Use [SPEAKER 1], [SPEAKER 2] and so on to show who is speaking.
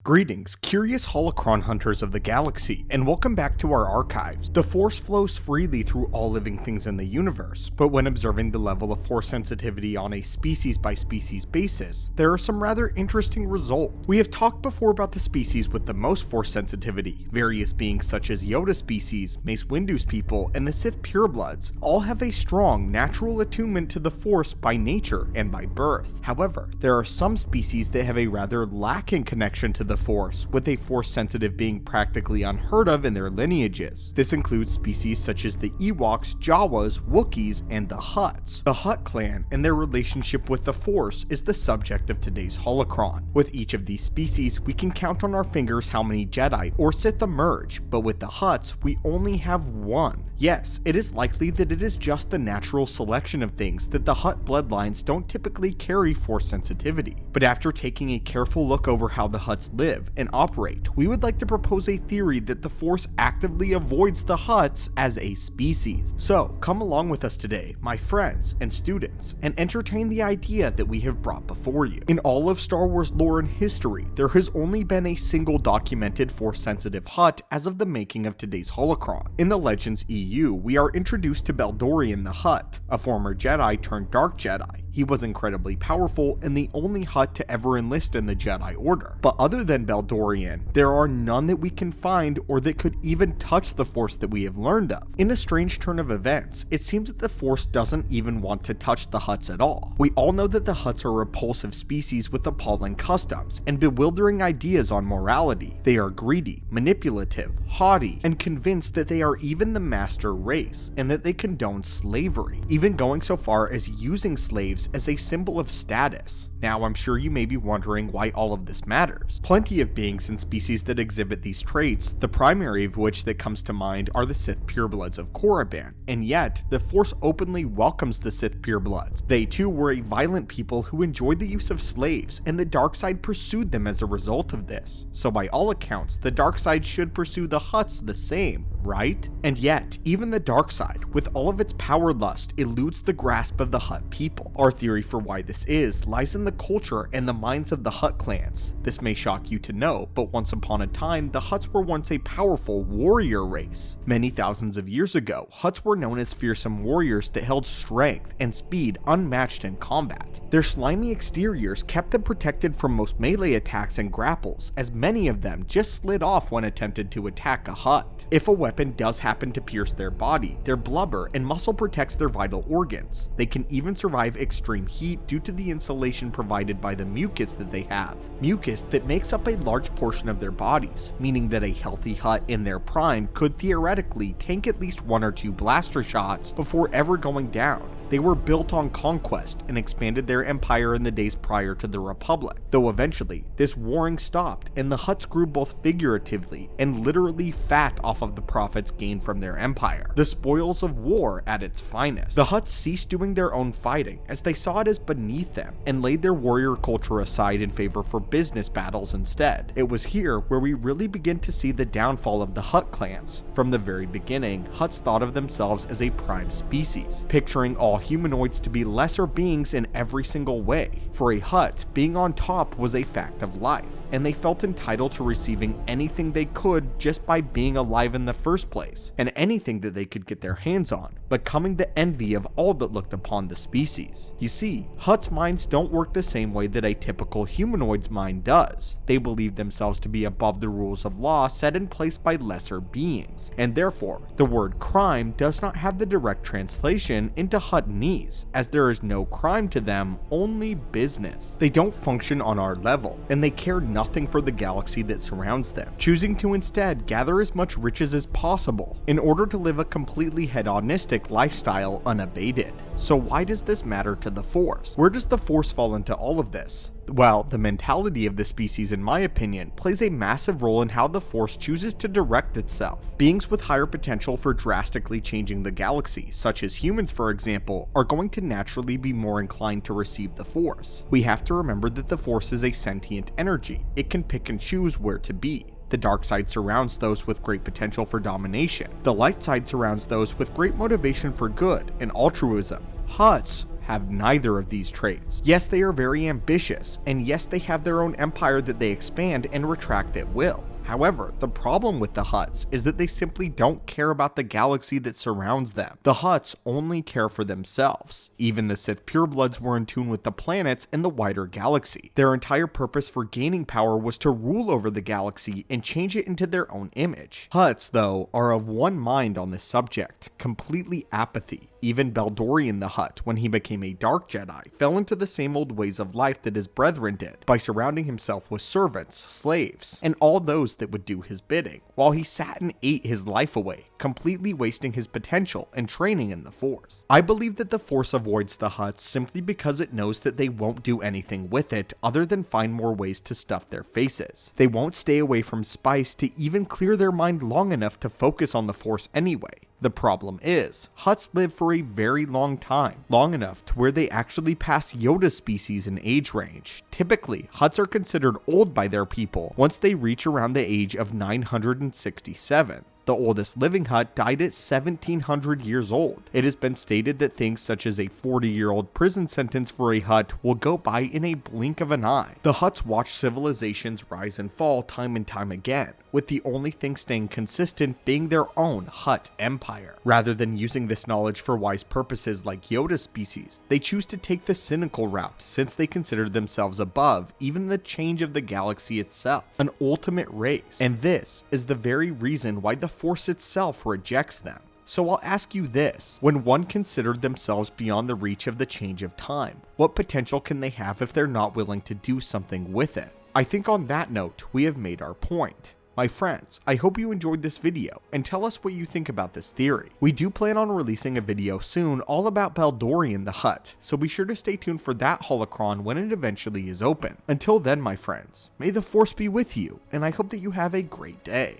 [SPEAKER 1] Greetings, curious holocron hunters of the galaxy, and welcome back to our archives. The Force flows freely through all living things in the universe, but when observing the level of Force sensitivity on a species-by-species basis, there are some rather interesting results. We have talked before about the species with the most Force sensitivity. Various beings such as Yoda species, Mace Windu's people, and the Sith purebloods all have a strong natural attunement to the Force by nature and by birth. However, there are some species that have a rather lacking connection to the Force, with a Force-sensitive being practically unheard of in their lineages. This includes species such as the Ewoks, Jawas, Wookiees, and the Hutts. The Hutt clan and their relationship with the Force is the subject of today's holocron. With each of these species, we can count on our fingers how many Jedi or Sith emerge, but with the Hutts, we only have one. Yes, it is likely that it is just the natural selection of things that the Hutt bloodlines don't typically carry Force sensitivity. But after taking a careful look over how the Hutts live and operate, we would like to propose a theory that the Force actively avoids the Hutts as a species. So, come along with us today, my friends and students, and entertain the idea that we have brought before you. In all of Star Wars lore and history, there has only been a single documented Force-sensitive Hutt as of the making of today's holocron. In the Legends EU, we are introduced to Beldorian the Hutt, a former Jedi turned Dark Jedi. He was incredibly powerful and the only Hutt to ever enlist in the Jedi Order. But other than Beldorian, there are none that we can find or that could even touch the Force that we have learned of. In a strange turn of events, it seems that the Force doesn't even want to touch the Hutts at all. We all know that the Hutts are a repulsive species with appalling customs and bewildering ideas on morality. They are greedy, manipulative, haughty, and convinced that they are even the master race and that they condone slavery, even going so far as using slaves as a symbol of status. Now, I'm sure you may be wondering why all of this matters. Plenty of beings and species that exhibit these traits, the primary of which that comes to mind are the Sith purebloods of Korriban, and yet, the Force openly welcomes the Sith purebloods. They too were a violent people who enjoyed the use of slaves, and the dark side pursued them as a result of this. So by all accounts, the dark side should pursue the Hutts the same, right? And yet, even the dark side, with all of its power lust, eludes the grasp of the Hutt people. Our theory for why this is lies in the culture and the minds of the Hutt clans. This may shock you to know, but once upon a time, the Hutts were once a powerful warrior race. Many thousands of years ago, Hutts were known as fearsome warriors that held strength and speed unmatched in combat. Their slimy exteriors kept them protected from most melee attacks and grapples, as many of them just slid off when attempted to attack a Hutt. If a weapon does happen to pierce their body, their blubber and muscle protects their vital organs. They can even survive extreme heat due to the insulation provided by the mucus that they have. Mucus that makes up a large portion of their bodies, meaning that a healthy Hutt in their prime could theoretically tank at least one or two blaster shots before ever going down. They were built on conquest and expanded their empire in the days prior to the Republic, though eventually this warring stopped and the Hutts grew both figuratively and literally fat off of the profits gained from their empire, the spoils of war at its finest. The Hutts ceased doing their own fighting as they saw it as beneath them and laid their warrior culture aside in favor for business battles instead. It was here where we really begin to see the downfall of the Hutt clans. From the very beginning, Hutts thought of themselves as a prime species, picturing all humanoids to be lesser beings in every single way. For a Hutt, being on top was a fact of life, and they felt entitled to receiving anything they could just by being alive in the first place, and anything that they could get their hands on, becoming the envy of all that looked upon the species. You see, Hutts' minds don't work the same way that a typical humanoid's mind does. They believe themselves to be above the rules of law set in place by lesser beings, and therefore, the word crime does not have the direct translation into Huttonese, as there is no crime to them, only business. They don't function on our level, and they care nothing for the galaxy that surrounds them, choosing to instead gather as much riches as possible in order to live a completely hedonistic lifestyle unabated. So why does this matter to the Force? Where does the Force fall into all of this? Well, the mentality of the species, in my opinion, plays a massive role in how the Force chooses to direct itself. Beings with higher potential for drastically changing the galaxy, such as humans for example, are going to naturally be more inclined to receive the Force. We have to remember that the Force is a sentient energy. It can pick and choose where to be. The dark side surrounds those with great potential for domination. The light side surrounds those with great motivation for good and altruism. Hutts, have neither of these traits. Yes, they are very ambitious, and yes, they have their own empire that they expand and retract at will. However, the problem with the Hutts is that they simply don't care about the galaxy that surrounds them. The Hutts only care for themselves. Even the Sith purebloods were in tune with the planets and the wider galaxy. Their entire purpose for gaining power was to rule over the galaxy and change it into their own image. Hutts, though, are of one mind on this subject, completely apathy. Even Beldorian the Hutt, when he became a Dark Jedi, fell into the same old ways of life that his brethren did, by surrounding himself with servants, slaves, and all those that would do his bidding, while he sat and ate his life away, completely wasting his potential and training in the Force. I believe that the Force avoids the Hutts simply because it knows that they won't do anything with it other than find more ways to stuff their faces. They won't stay away from spice to even clear their mind long enough to focus on the Force anyway. The problem is, Hutts live for a very long time, long enough to where they actually pass Yoda's species in age range. Typically, Hutts are considered old by their people once they reach around the age of 967. The oldest living Hutt died at 1700 years old. It has been stated that things such as a 40-year-old prison sentence for a Hutt will go by in a blink of an eye. The Hutts watch civilizations rise and fall time and time again, with the only thing staying consistent being their own Hutt empire. Rather than using this knowledge for wise purposes like Yoda's species, they choose to take the cynical route since they consider themselves above even the change of the galaxy itself, an ultimate race. And this is the very reason why the Force itself rejects them. So I'll ask you this, when one considered themselves beyond the reach of the change of time, what potential can they have if they're not willing to do something with it? I think on that note, we have made our point. My friends, I hope you enjoyed this video, and tell us what you think about this theory. We do plan on releasing a video soon all about Beldorian the Hutt, so be sure to stay tuned for that holocron when it eventually is open. Until then, my friends, may the Force be with you, and I hope that you have a great day.